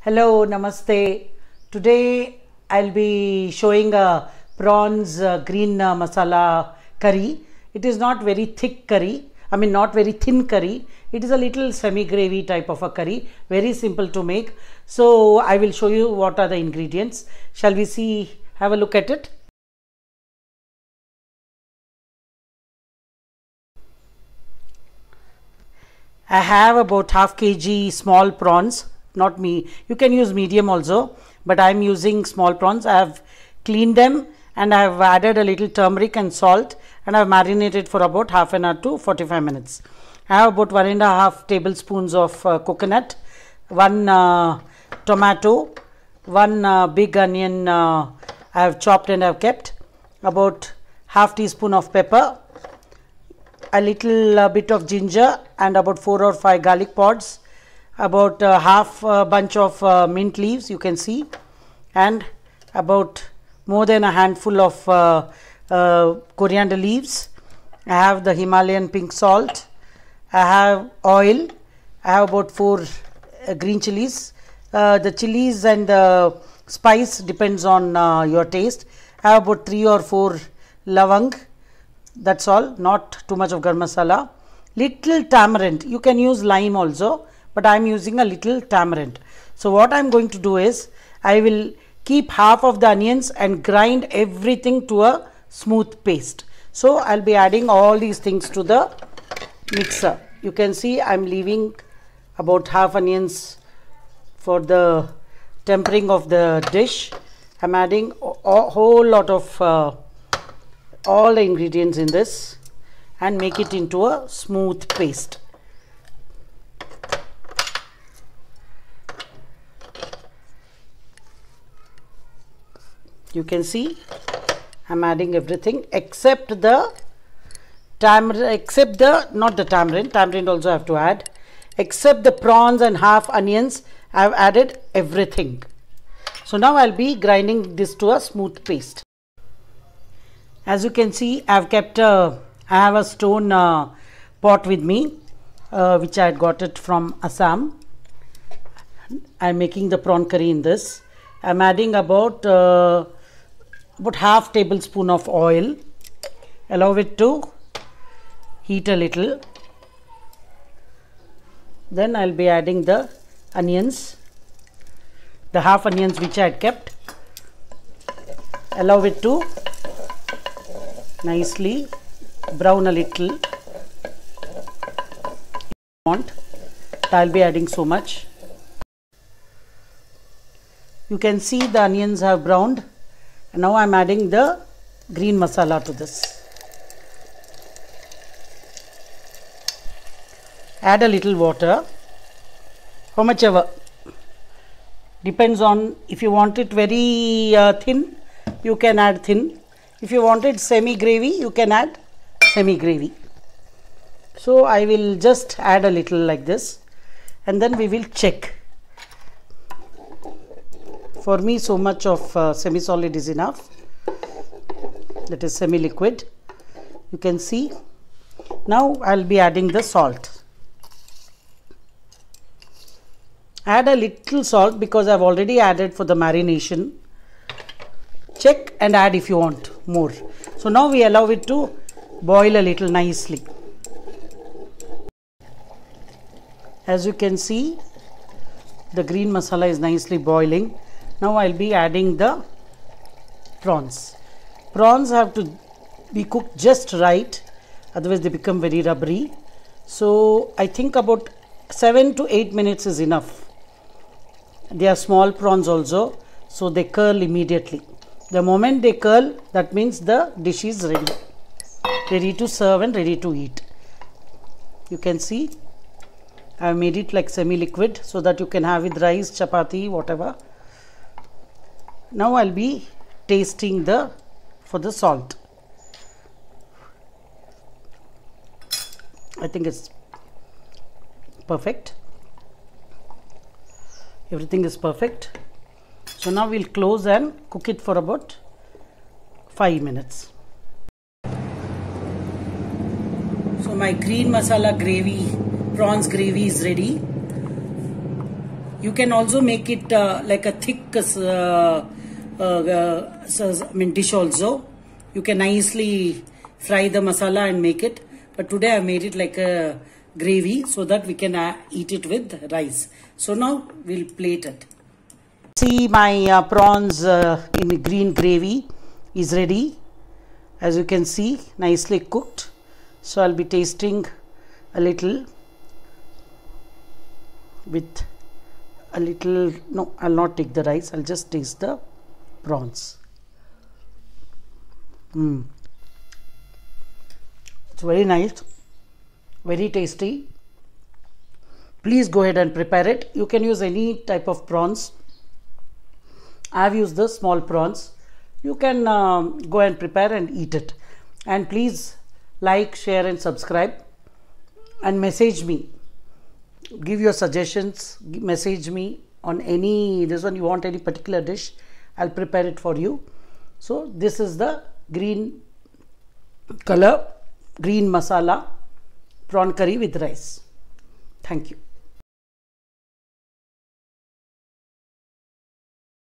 Hello, Namaste. Today I'll be showing a prawns green masala curry. It is not very thick curry. I mean not very thin curry. It is a little semi-gravy type of a curry. Very simple to make. So I will show you what are the ingredients. Shall we see, have a look at it? I have about half kg small prawns. Not me, you can use medium also, but I am using small prawns. I have cleaned them and I have added a little turmeric and salt, and I have marinated for about half an hour to 45 minutes. I have about 1.5 tablespoons of coconut, 1 tomato, 1 big onion I have chopped and I have kept, about half teaspoon of pepper, a little bit of ginger, and about 4 or 5 garlic pods, about half bunch of mint leaves, you can see, and about more than a handful of coriander leaves. I have the Himalayan pink salt. I have oil. I have about 4 green chilies. The chilies and the spice depends on your taste. I have about 3 or 4 lavang. That's all, not too much of garam masala. Little tamarind, you can use lime also, but I am using a little tamarind. So what I am going to do is, I will keep half of the onions and grind everything to a smooth paste. So I will be adding all these things to the mixer. You can see I am leaving about half onions for the tempering of the dish. I am adding a whole lot of all the ingredients in this and make it into a smooth paste. You can see I'm adding everything except the tamarind also I have to add, except the prawns and half onions. I have added everything. So now I'll be grinding this to a smooth paste. As you can see, I have kept I have a stone pot with me, which I had got it from Assam. I am making the prawn curry in this. I am adding about half tablespoon of oil. Allow it to heat a little. Then I'll be adding the onions, the half onions which I had kept. Allow it to nicely brown a little. I'll be adding so much. You can see the onions have browned. Now I am adding the green masala to this. Add a little water, how much ever, depends on, if you want it very thin, you can add thin. If you want it semi gravy, you can add semi gravy. So I will just add a little like this, and then we will check. For me, so much of semi-solid is enough. That is semi-liquid. You can see. Now I'll be adding the salt. Add a little salt because I've already added for the marination. Check and add if you want more. So now we allow it to boil a little nicely. As you can see, the green masala is nicely boiling. Now I'll be adding the prawns. Prawns have to be cooked just right, otherwise they become very rubbery. So I think about 7 to 8 minutes is enough. They are small prawns also, so they curl immediately. The moment they curl, that means the dish is ready to serve and ready to eat. You can see I have made it like semi-liquid so that you can have with rice, chapati, whatever. Now I'll be tasting for the salt. I think it's perfect. Everything is perfect. So now we'll close and cook it for about 5 minutes. So my green masala gravy, prawns gravy is ready. You can also make it like a thick dish also. You can nicely fry the masala and make it. But today I made it like a gravy so that we can eat it with rice. So now we'll plate it. See, my prawns in green gravy is ready. As you can see, nicely cooked. So I'll be tasting a little with a little. No, I'll not take the rice. I'll just taste the prawns. It's very nice, very tasty. Please go ahead and prepare it. You can use any type of prawns. I have used the small prawns. You can go and prepare and eat it. And please like, share and subscribe and message me. Give your suggestions, message me on any, this one you want any particular dish, I'll prepare it for you. So this is the green color, green masala prawn curry with rice. Thank you.